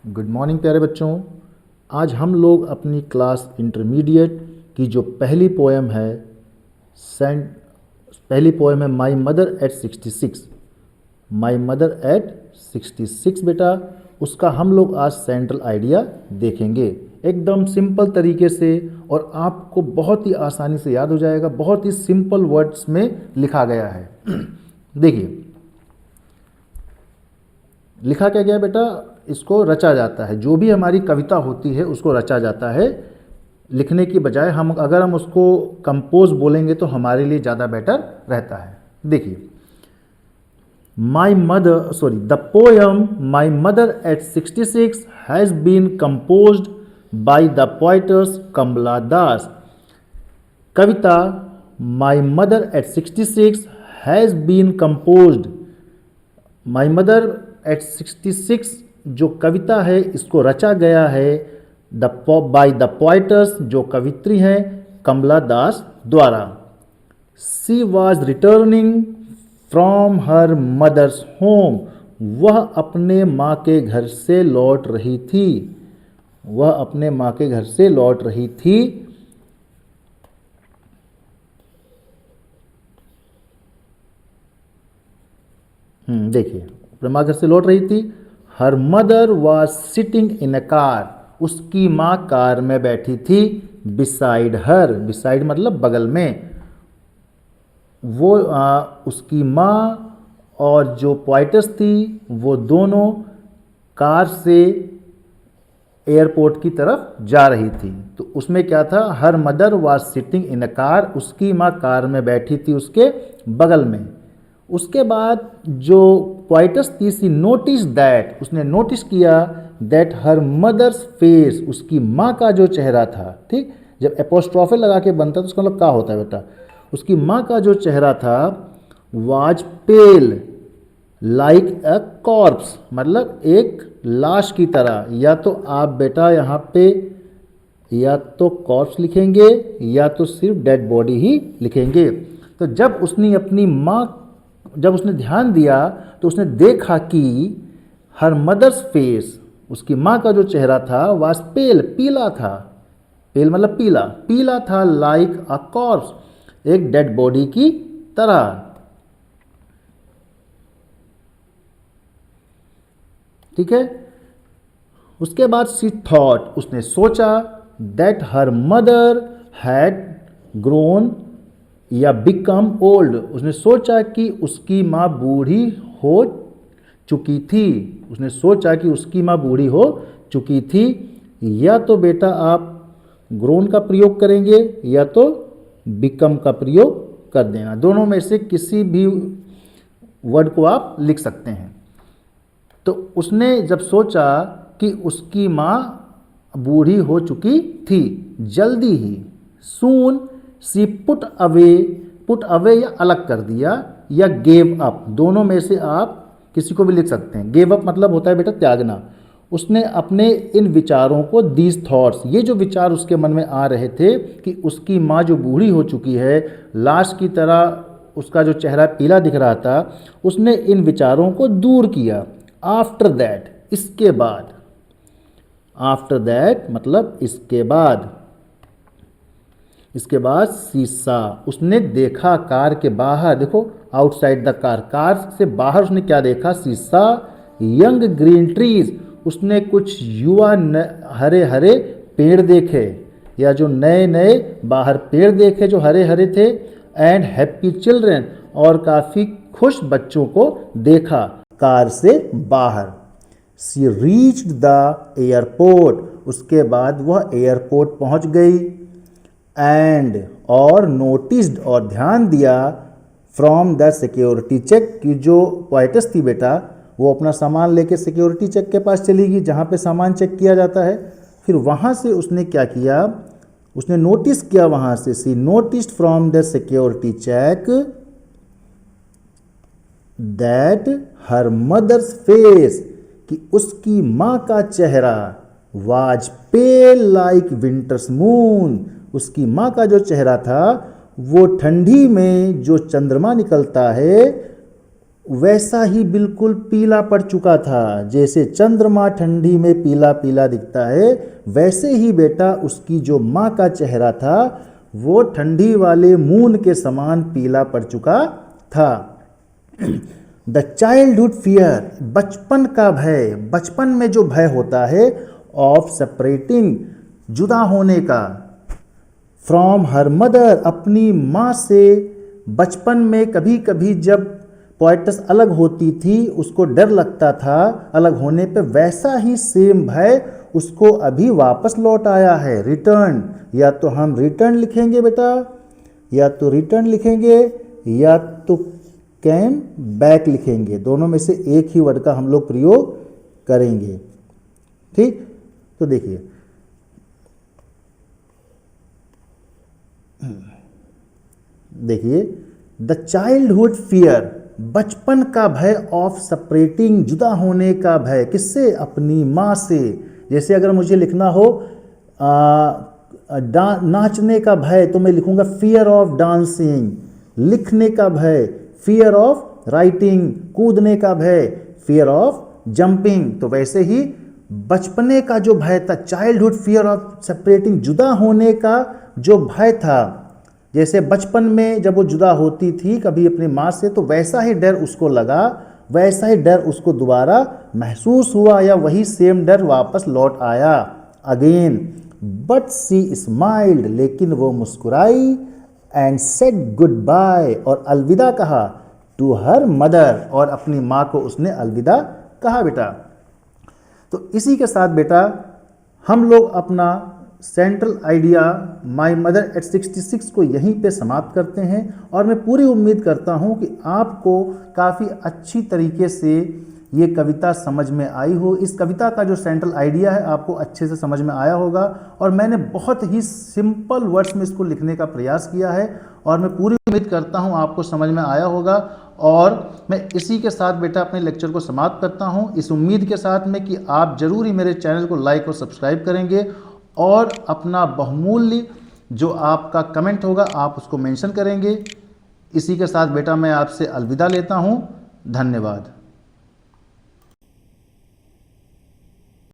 Good morning प्यारे बच्चों। आज हम लोग अपनी क्लास इंटरमीडिएट की जो पहली पोएम है माई mother at 66। My mother at 66 बेटा, उसका हम लोग आज सेंट्रल आइडिया देखेंगे एकदम सिंपल तरीके से, और आपको बहुत ही आसानी से याद हो जाएगा। बहुत ही सिंपल वर्ड्स में लिखा गया है। देखिए लिखा क्या गया बेटा, इसको रचा जाता है। जो भी हमारी कविता होती है उसको रचा जाता है लिखने की बजाय। अगर हम उसको कंपोज बोलेंगे तो हमारे लिए ज़्यादा बेटर रहता है। देखिए the poem my mother at 66 has been composed by the poets Kamala Das. कविता my mother at 66 has been composed. My mother at 66 जो कविता है इसको रचा गया है बाय द पोएट्स, जो कवित्री हैं कमला दास द्वारा। She was returning from her mother's home. वह अपने माँ के घर से लौट रही थी। वह अपने माँ के घर से लौट रही थी। देखिए अपने माँ घर से लौट रही थी। Her mother was sitting in a car. उसकी माँ कार में बैठी थी। बिसाइड हर, बिसाइड मतलब बगल में। वो उसकी माँ और जो पोएट्स थी वो दोनों कार से एयरपोर्ट की तरफ जा रही थी। तो उसमें क्या था, her mother was sitting in a car. उसकी माँ कार में बैठी थी उसके बगल में। उसके बाद जो पोएट्स थी, सी नोटिस दैट, उसने नोटिस किया दैट हर मदर्स फेस, उसकी माँ का जो चेहरा था, ठीक, जब एपोस्ट्रोफे लगा के बनता तो उसका मतलब क्या होता है बेटा, उसकी माँ का जो चेहरा था was pale like a corpse, मतलब एक लाश की तरह। या तो आप बेटा यहाँ पे या तो कॉर्प्स लिखेंगे या तो सिर्फ डेड बॉडी ही लिखेंगे। तो जब उसने ध्यान दिया तो उसने देखा कि हर मदर्स फेस, उसकी माँ का जो चेहरा था वाज पेल, पीला था। पेल मतलब पीला, पीला था। लाइक अ कॉर्प्स, एक डेड बॉडी की तरह। ठीक है। उसके बाद सी थॉट, उसने सोचा that her mother had grown या बिकम ओल्ड। उसने सोचा कि उसकी माँ बूढ़ी हो चुकी थी। उसने सोचा कि उसकी माँ बूढ़ी हो चुकी थी। या तो बेटा आप ग्रोन का प्रयोग करेंगे या तो बिकम का प्रयोग कर देना। दोनों में से किसी भी वर्ड को आप लिख सकते हैं। तो उसने जब सोचा कि उसकी माँ बूढ़ी हो चुकी थी, जल्दी ही, सून सी पुट अवे या अलग कर दिया, या गेव अप, दोनों में से आप किसी को भी लिख सकते हैं। गेव अप मतलब होता है बेटा त्यागना। उसने अपने इन विचारों को, दीज थॉट्स, ये जो विचार उसके मन में आ रहे थे कि उसकी माँ जो बूढ़ी हो चुकी है, लाश की तरह उसका जो चेहरा पीला दिख रहा था, उसने इन विचारों को दूर किया। आफ्टर दैट, इसके बाद। आफ्टर दैट मतलब इसके बाद। इसके बाद शीशा, उसने देखा कार के बाहर, देखो आउटसाइड द कार, कार से बाहर उसने क्या देखा, शीशा। यंग ग्रीन ट्रीज, उसने कुछ युवा हरे हरे पेड़ देखे, या जो नए नए बाहर पेड़ देखे जो हरे हरे थे। एंड हैप्पी चिल्ड्रेन, और काफ़ी खुश बच्चों को देखा कार से बाहर। सी रीच्ड द एयरपोर्ट, उसके बाद वह एयरपोर्ट पहुंच गई। एंड, और नोटिस्ड, और ध्यान दिया, फ्रॉम द सिक्योरिटी चेक, की जो पोएट्स थी बेटा वो अपना सामान लेके सिक्योरिटी चेक के पास चली गई जहाँ पे सामान चेक किया जाता है। फिर वहाँ से उसने क्या किया, उसने नोटिस किया वहाँ से, she noticed from the security check that her mother's face, कि उसकी माँ का चेहरा was pale like winter's moon, उसकी माँ का जो चेहरा था वो ठंडी में जो चंद्रमा निकलता है वैसा ही बिल्कुल पीला पड़ चुका था। जैसे चंद्रमा ठंडी में पीला पीला दिखता है, वैसे ही बेटा उसकी जो माँ का चेहरा था वो ठंडी वाले मून के समान पीला पड़ चुका था। द चाइल्डहुड फियर, बचपन का भय, बचपन में जो भय होता है, ऑफ सेपरेटिंग, जुदा होने का, फ्रॉम हर मदर, अपनी माँ से। बचपन में कभी कभी जब पोएटस अलग होती थी उसको डर लगता था अलग होने पे, वैसा ही सेम भय उसको अभी वापस लौट आया है, रिटर्न। या तो हम रिटर्न लिखेंगे बेटा, या तो रिटर्न लिखेंगे, या तो कैम बैक लिखेंगे, दोनों में से एक ही वर्ड का हम लोग प्रयोग करेंगे। ठीक, तो देखिए द चाइल्डहुड फियर, बचपन का भय, ऑफ सेपरेटिंग, जुदा होने का भय, किससे? अपनी माँ से। जैसे अगर मुझे लिखना हो नाचने का भय तो मैं लिखूंगा फियर ऑफ डांसिंग, लिखने का भय फियर ऑफ राइटिंग, कूदने का भय फियर ऑफ जंपिंग। तो वैसे ही बचपने का जो भय था, चाइल्डहुड फियर ऑफ सेपरेटिंग, जुदा होने का जो भय था, जैसे बचपन में जब वो जुदा होती थी कभी अपनी माँ से, तो वैसा ही डर उसको लगा, वैसा ही डर उसको दोबारा महसूस हुआ, या वही सेम डर वापस लौट आया अगेन। बट सी स्माइल्ड, लेकिन वो मुस्कुराई, एंड सेड गुड बाय, और अलविदा कहा, टू हर मदर, और अपनी माँ को उसने अलविदा कहा बेटा। तो इसी के साथ बेटा हम लोग अपना central idea my mother at 66 को यहीं पे समाप्त करते हैं, और मैं पूरी उम्मीद करता हूँ कि आपको काफ़ी अच्छी तरीके से ये कविता समझ में आई हो। इस कविता का जो सेंट्रल आइडिया है आपको अच्छे से समझ में आया होगा, और मैंने बहुत ही सिंपल वर्ड्स में इसको लिखने का प्रयास किया है, और मैं पूरी उम्मीद करता हूँ आपको समझ में आया होगा। और मैं इसी के साथ बेटा अपने लेक्चर को समाप्त करता हूँ, इस उम्मीद के साथ में कि आप ज़रूर ही मेरे चैनल को लाइक और सब्सक्राइब करेंगे, और अपना बहुमूल्य जो आपका कमेंट होगा आप उसको मेंशन करेंगे। इसी के साथ बेटा मैं आपसे अलविदा लेता हूँ। धन्यवाद।